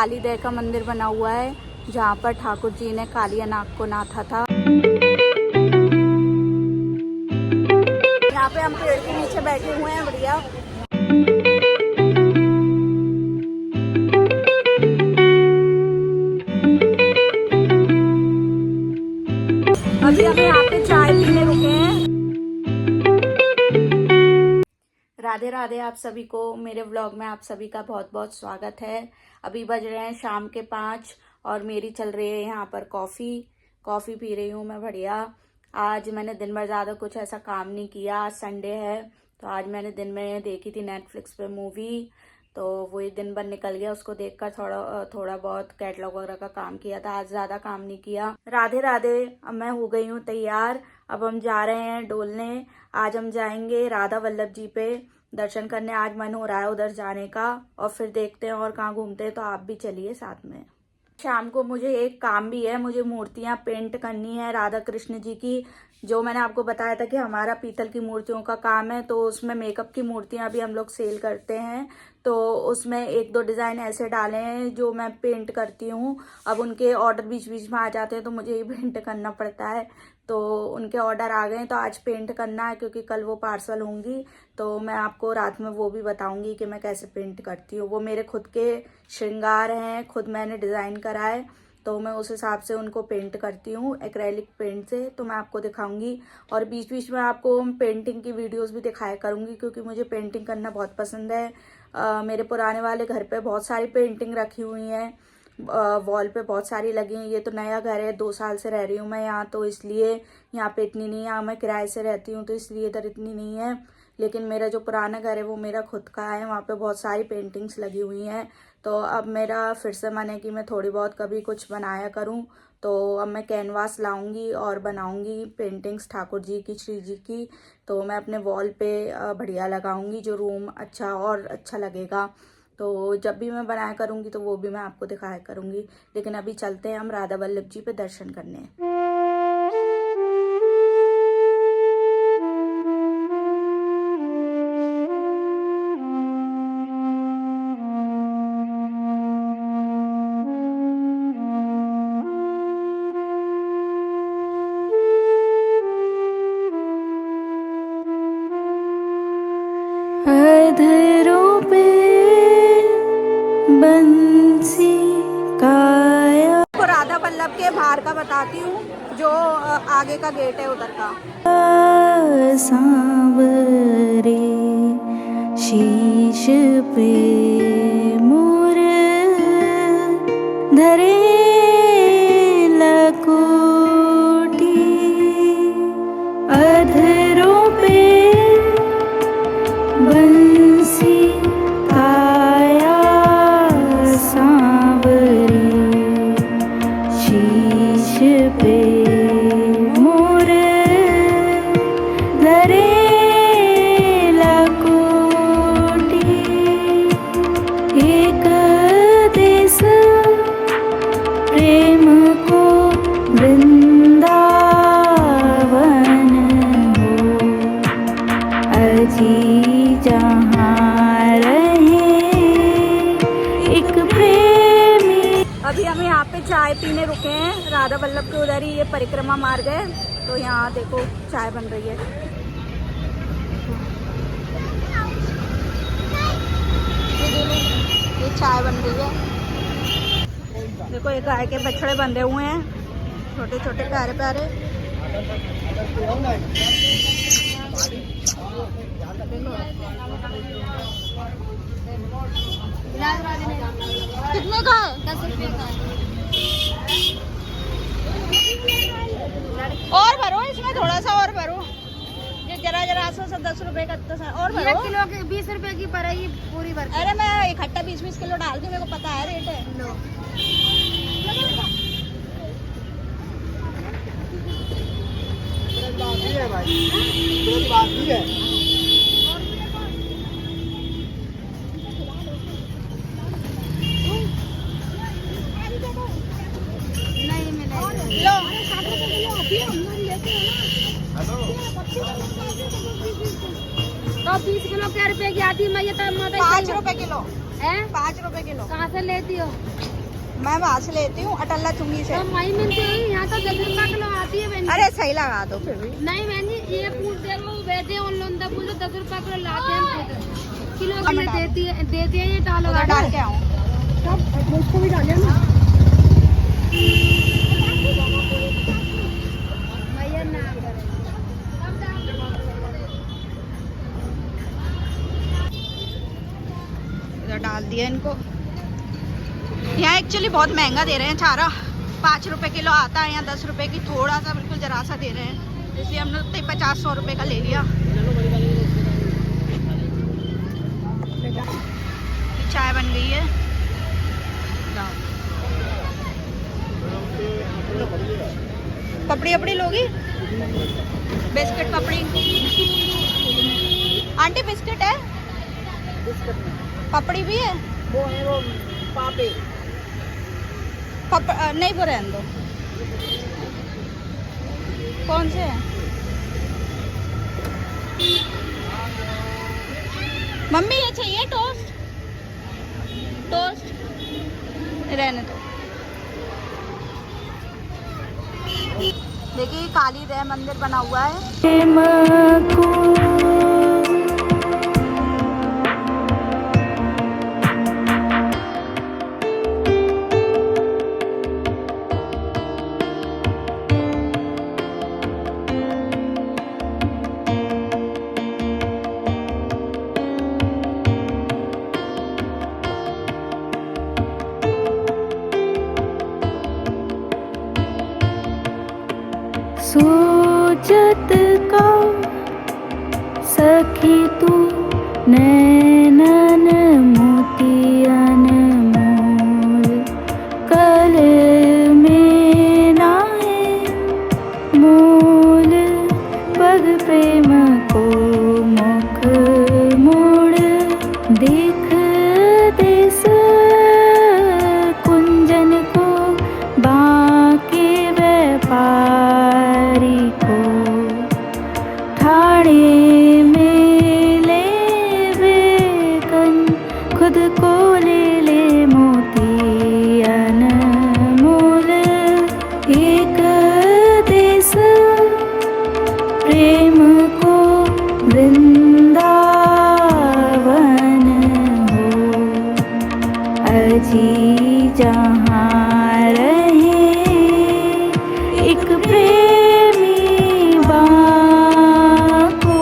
काली देव का मंदिर बना हुआ है जहाँ पर ठाकुर जी ने कालिया नाग को नाथा था। यहाँ पे हम पेड़ के नीचे बैठे हुए हैं बढ़िया। अभी हम यहाँ पे चाय पीने रुके हैं। राधे राधे आप सभी को मेरे व्लॉग में आप सभी का बहुत बहुत स्वागत है। अभी बज रहे हैं शाम के 5 और मेरी चल रही है यहाँ पर कॉफ़ी पी रही हूँ मैं बढ़िया। आज मैंने दिन भर ज़्यादा कुछ ऐसा काम नहीं किया, आज संडे है तो आज मैंने दिन में देखी थी नेटफ्लिक्स पे मूवी, तो वही दिन भर निकल गया। उसको देखकर थोड़ा बहुत कैटलॉग वगैरह का काम किया था, आज ज़्यादा काम नहीं किया। राधे राधे, अब मैं हो गई हूँ तैयार। अब हम जा रहे हैं डोलने। आज हम जाएंगे राधा वल्लभ जी पे दर्शन करने। आज मन हो रहा है उधर जाने का और फिर देखते हैं और कहाँ घूमते हैं, तो आप भी चलिए साथ में। शाम को मुझे एक काम भी है, मुझे मूर्तियाँ पेंट करनी है राधा कृष्ण जी की। जो मैंने आपको बताया था कि हमारा पीतल की मूर्तियों का काम है, तो उसमें मेकअप की मूर्तियाँ भी हम लोग सेल करते हैं। तो उसमें 1-2 डिज़ाइन ऐसे डाले हैं जो मैं पेंट करती हूँ। अब उनके ऑर्डर बीच बीच में आ जाते हैं तो मुझे ही पेंट करना पड़ता है। तो उनके ऑर्डर आ गए हैं तो आज पेंट करना है, क्योंकि कल वो पार्सल होंगी। तो मैं आपको रात में वो भी बताऊंगी कि मैं कैसे पेंट करती हूँ। वो मेरे खुद के श्रृंगार हैं, खुद मैंने डिज़ाइन कराए, तो मैं उस हिसाब से उनको पेंट करती हूँ एक्रेलिक पेंट से। तो मैं आपको दिखाऊंगी और बीच बीच में आपको पेंटिंग की वीडियोस भी दिखाया करूँगी, क्योंकि मुझे पेंटिंग करना बहुत पसंद है। मेरे पुराने वाले घर पे बहुत सारी पेंटिंग रखी हुई हैं, वॉल पे बहुत सारी लगी हैं। ये तो नया घर है, 2 साल से रह रही हूँ मैं यहाँ, तो इसलिए यहाँ पे इतनी नहीं है। यहाँ मैं किराए से रहती हूँ तो इसलिए इधर इतनी नहीं है। लेकिन मेरा जो पुराना घर है वो मेरा खुद का है, वहाँ पे बहुत सारी पेंटिंग्स लगी हुई हैं। तो अब मेरा फिर से मन है कि मैं थोड़ी बहुत कभी कुछ बनाया करूँ। तो अब मैं कैनवास लाऊंगी और बनाऊंगी पेंटिंग्स ठाकुर जी की, श्री जी की। तो मैं अपने वॉल पे बढ़िया लगाऊंगी, जो रूम अच्छा लगेगा। तो जब भी मैं बनाया करूँगी तो वो भी मैं आपको दिखाया करूँगी। लेकिन अभी चलते हैं हम राधा वल्लभ जी पे दर्शन करने। अधरों पे बंसी काया। आपको राधा वल्लभ के बाहर का बताती हूँ, जो आगे का गेट है उधर का। सांवरे शीश पे मोर धरे लकोटी। अधरों पे बंसी काया सांवरी शीश पे मोर धरे लकोटी। एक देश प्रेम को वृंदावन हो, अजी जहाँ रहे एक प्रेमी। अभी हम यहाँ पे चाय पीने रुके हैं राधा वल्लभ के उधर ही, ये परिक्रमा मार्ग है। तो यहाँ देखो चाय बन रही है, ये चाय बन रही है। देखो ये गाय के बछड़े बंधे हुए हैं, छोटे छोटे प्यारे प्यारे। कितने का है? 10 रुपये का है। और भरो इसमें, थोड़ा सा और भरो, जरा 10 रुपए का और भरो। 1 किलो के 20 रुपए की पड़ेगी पूरी भर। अरे मैं इकट्ठा 20-20 किलो डाल दूं, मेरे को पता है रेट है। लो बाकी है भाई, बाकी है। तो 20 किलो क्या रुपए की आती है? मैं ये 5 रुपए किलो है। 5 रुपए किलो कहाँ से लेती हो? मैं वहाँ से लेती हूँ अटल्ला चुंगी से। तो मई मिलती है यहाँ तो 10 रुपए किलो आती है बहन जी। अरे सही लगा दो फिर भी। नहीं बहन जी ये पूछते वो वैसे उन लोग पूछो 10 रुपए किलो लाते हैं किलो के लिए देती है ये डालो डाल के आऊँ सब उसको भी डालिए ना भैया ना इधर डाल दिया इनको। यहाँ एक्चुअली बहुत महंगा दे रहे हैं चारा, 5 रुपए किलो आता है, यहाँ 10 रुपए की थोड़ा सा बिल्कुल जरा सा दे रहे हैं, इसलिए हमने उतने 50-100 रुपए का ले लिया। चाय बन गई है। पपड़ी अपड़ी लोगी? बिस्किट पपड़ी आंटी बिस्किट है? पपड़ी भी है? वो है वो पापे नहीं वो रहने दो। कौन से है मम्मी? ये चाहिए टोस्ट? टोस्ट रहने दो। देखिए काली देव मंदिर बना हुआ है। सोचत का सखी तू नैनन मोतियन मोल कल में नाए मोल पग प्रेम को मुख मोड़ देख देस कुंजन को बाके व्यापार खुद को ले ले मोती अनमोल एक देश प्रेम को वृंदावन हो अजी जहाँ रहे एक प्रेमी बाको।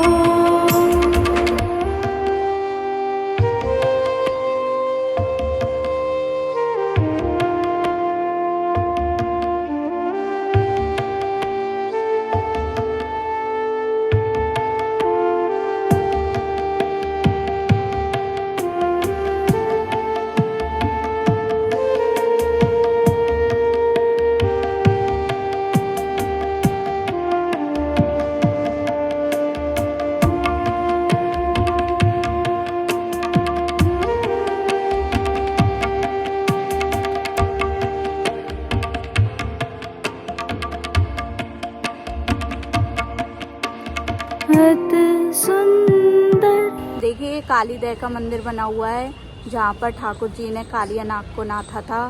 सुंदर देखिए काली देव का मंदिर बना हुआ है जहाँ पर ठाकुर जी ने कालिया नाग को नाथा था।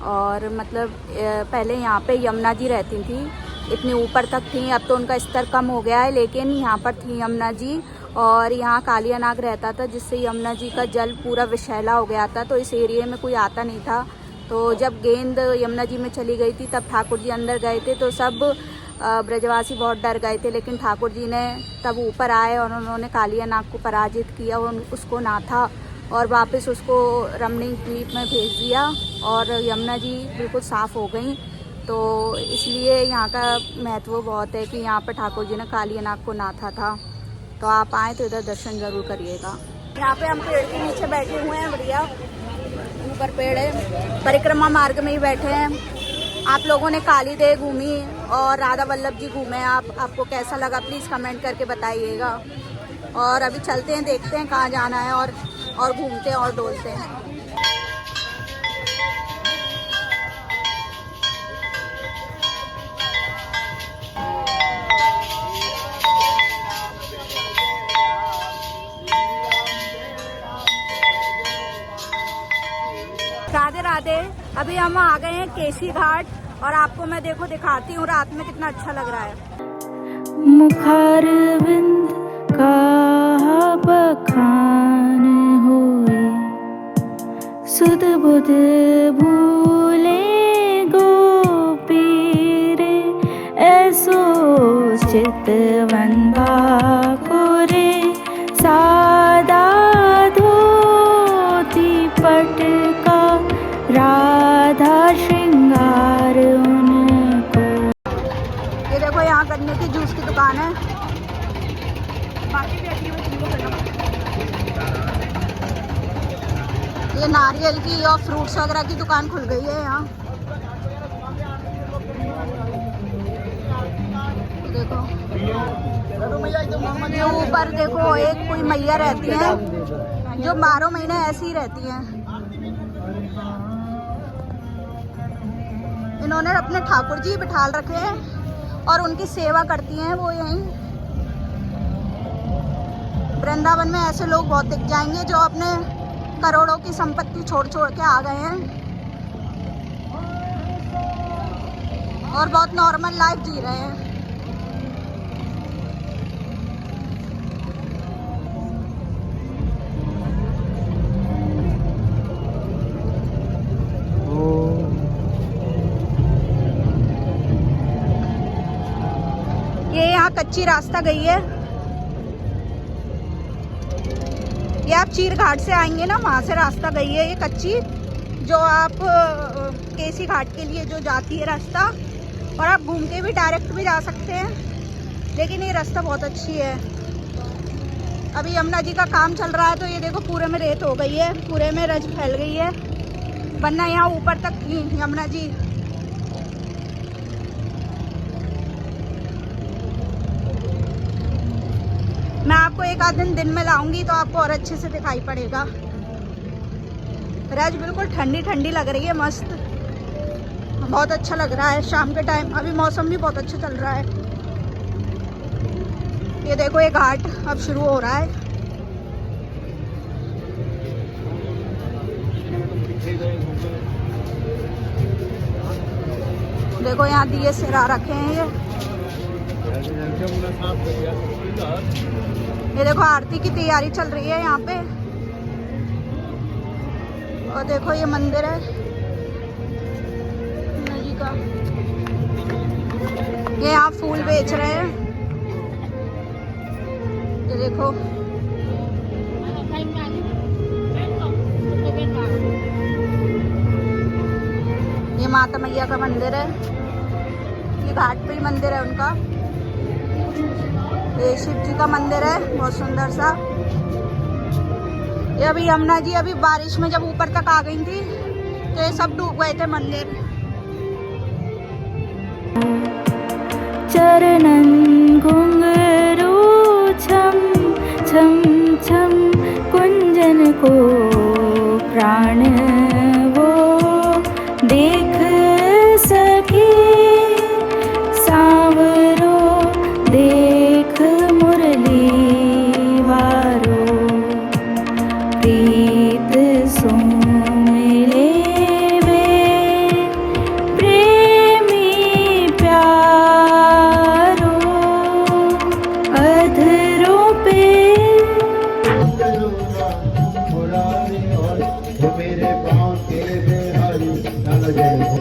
और मतलब पहले यहाँ पे यमुना जी रहती थी, इतनी ऊपर तक थी, अब तो उनका स्तर कम हो गया है, लेकिन यहाँ पर थी यमुना जी और यहाँ कालिया नाग रहता था, जिससे यमुना जी का जल पूरा विषैला हो गया था, तो इस एरिया में कोई आता नहीं था। तो जब गेंद यमुना जी में चली गई थी तब ठाकुर जी अंदर गए थे, तो सब ब्रजवासी बहुत डर गए थे, लेकिन ठाकुर जी ने तब ऊपर आए और उन्होंने कालिया नाग को पराजित किया और उसको नाथा और वापस उसको रमणीक द्वीप में भेज दिया और यमुना जी बिल्कुल साफ़ हो गई। तो इसलिए यहाँ का महत्व बहुत है कि यहाँ पर ठाकुर जी ने कालिया नाग को नाथा था। तो आप आएँ तो इधर दर्शन ज़रूर करिएगा। यहाँ पे हम पेड़ के नीचे बैठे हुए हैं, बढ़िया ऊपर पेड़ है, परिक्रमा मार्ग में ही बैठे हैं। आप लोगों ने काली देव घूमी और राधा वल्लभ जी घूमे, आपको कैसा लगा प्लीज़ कमेंट करके बताइएगा। और अभी चलते हैं, देखते हैं कहाँ जाना है और घूमते हैं और डोलते हैं। राधे राधे। अभी हम आ गए हैं केसी घाट और आपको मैं देखो दिखाती हूँ रात में कितना अच्छा लग रहा है। मुखारविंद का बखान होए, सुध बुध भूले गोपीरे, ऐसो चितवन बाकुरे, सादा धोती पटका, राधा श्रृंगार उनको। ये देखो यहाँ गन्ने की जूस की दुकान है। बाकी भी अच्छी ये नारियल की और फ्रूट्स वगैरह की दुकान खुल गई है यहाँ। देखो ये ऊपर देखो एक कोई मैया रहती है जो 12 महीने ऐसी ही रहती हैं। इन्होंने अपने ठाकुर जी बिठाल रखे हैं और उनकी सेवा करती हैं वो यहीं। वृंदावन में ऐसे लोग बहुत दिख जाएंगे जो अपने करोड़ों की संपत्ति छोड़ छोड़ के आ गए हैं और बहुत नॉर्मल लाइफ जी रहे हैं। ये यहाँ कच्ची रास्ता गई है। ये आप चीर घाट से आएंगे ना, वहाँ से रास्ता गई है ये कच्ची, जो आप केसी घाट के लिए जो जाती है रास्ता। और आप घूम के भी डायरेक्ट भी जा सकते हैं, लेकिन ये रास्ता बहुत अच्छी है। अभी यमुना जी का काम चल रहा है तो ये देखो पूरे में रेत हो गई है, पूरे में रज फैल गई है, वरना यहाँ ऊपर तक थी यमुना जी। मैं आपको एक आध दिन में लाऊंगी तो आपको और अच्छे से दिखाई पड़ेगा। रज बिल्कुल ठंडी ठंडी लग रही है, मस्त, बहुत अच्छा लग रहा है शाम के टाइम। अभी मौसम भी बहुत अच्छा चल रहा है। ये देखो ये घाट अब शुरू हो रहा है। देखो यहाँ दिए सिरा रखे हैं ये देखो आरती की तैयारी चल रही है यहाँ पे। और देखो ये मंदिर है यमुना जी का। ये यहाँ फूल बेच रहे हैं, ये देखो। ये माता मैया का मंदिर है, ये घाट पे ही मंदिर है उनका। ये शिव जी का मंदिर है बहुत सुंदर सा। ये अभी यमुना जी अभी बारिश में जब ऊपर तक आ गई थी तो ये सब डूब गए थे मंदिर। चरणन घुंघरू छम छम छम, कुंजन को प्राण वो देख सके, सांवरो देख मुरली वारो, प्रीत सो मिले वे प्रेमी प्यारो, अधरों पे मेरे पाँव के बिहारी लाल जय हो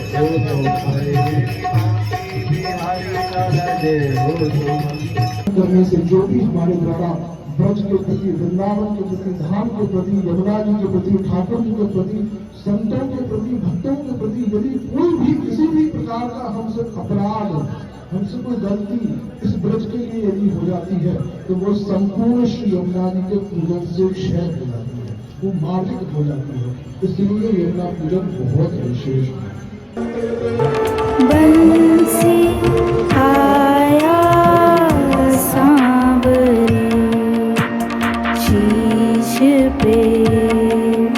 तो करने से जो भी हमारे द्वारा ब्रज के प्रति, वृंदावन के प्रति, धाम के प्रति, यमुना जी के प्रति, ठाकुर जी के प्रति, संतों के प्रति, भक्तों के प्रति यदि कोई भी किसी भी प्रकार का हमसे अपराध, हमसे कोई गलती इस ब्रज के लिए यदि हो जाती है तो वो संपूर्ण श्री यमुना जी के पूजन से क्षय हो जाती है, वो मार्जित हो जाती है। इसलिए यमुना पूजन बहुत विशेष है। बंसी आया सांवरी, शीश पे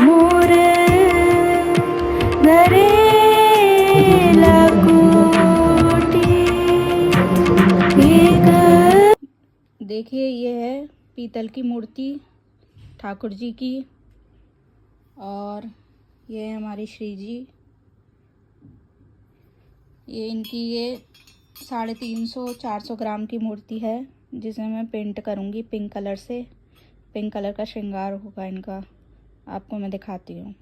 मोर धरे लकोटी। देखिए ये है पीतल की मूर्ति ठाकुर जी की, और ये है हमारी श्री जी। ये इनकी ये 350-400 ग्राम की मूर्ति है, जिसे मैं पेंट करूँगी पिंक कलर से। पिंक कलर का श्रृंगार होगा इनका, आपको मैं दिखाती हूँ।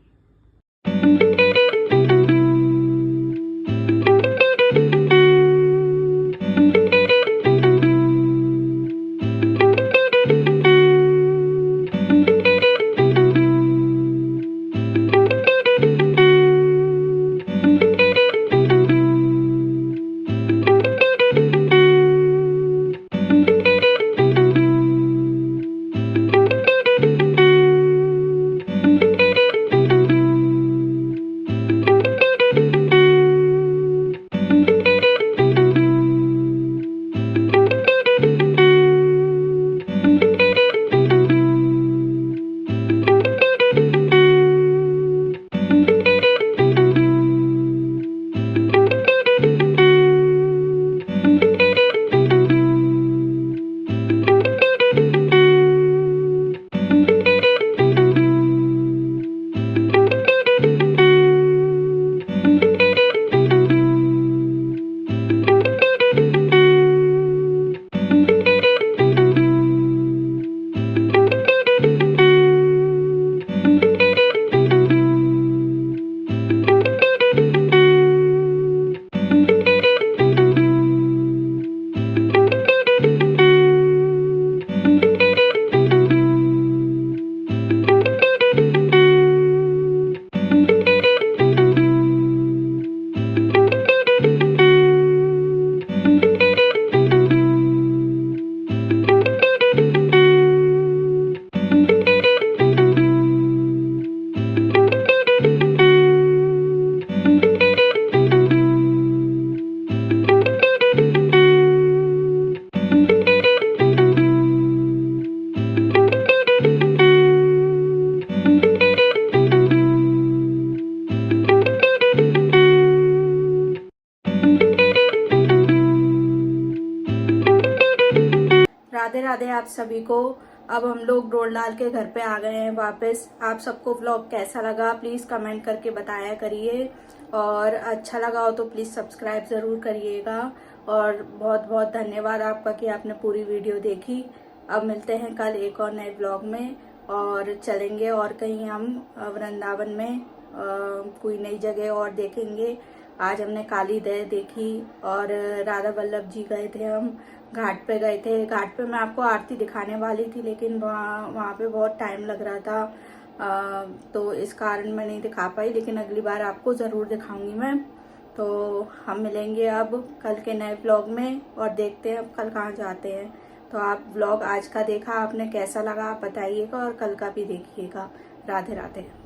राधे राधे आप सभी को। अब हम लोग डोरलाल के घर पे आ गए हैं वापस। आप सबको व्लॉग कैसा लगा प्लीज कमेंट करके बताया करिए, और अच्छा लगा हो तो प्लीज सब्सक्राइब जरूर करिएगा। और बहुत बहुत धन्यवाद आपका कि आपने पूरी वीडियो देखी। अब मिलते हैं कल एक और नए व्लॉग में, और चलेंगे और कहीं हम वृंदावन में कोई नई जगह और देखेंगे। आज हमने काली दह देखी और राधा वल्लभ जी गए थे, हम घाट पे गए थे। घाट पे मैं आपको आरती दिखाने वाली थी, लेकिन वहाँ पे बहुत टाइम लग रहा था, तो इस कारण मैं नहीं दिखा पाई, लेकिन अगली बार आपको ज़रूर दिखाऊंगी मैं। तो हम मिलेंगे अब कल के नए व्लॉग में, और देखते हैं अब कल कहाँ जाते हैं। तो आप व्लॉग आज का देखा, आपने कैसा लगा आप बताइएगा, और कल का भी देखिएगा। राधे राधे।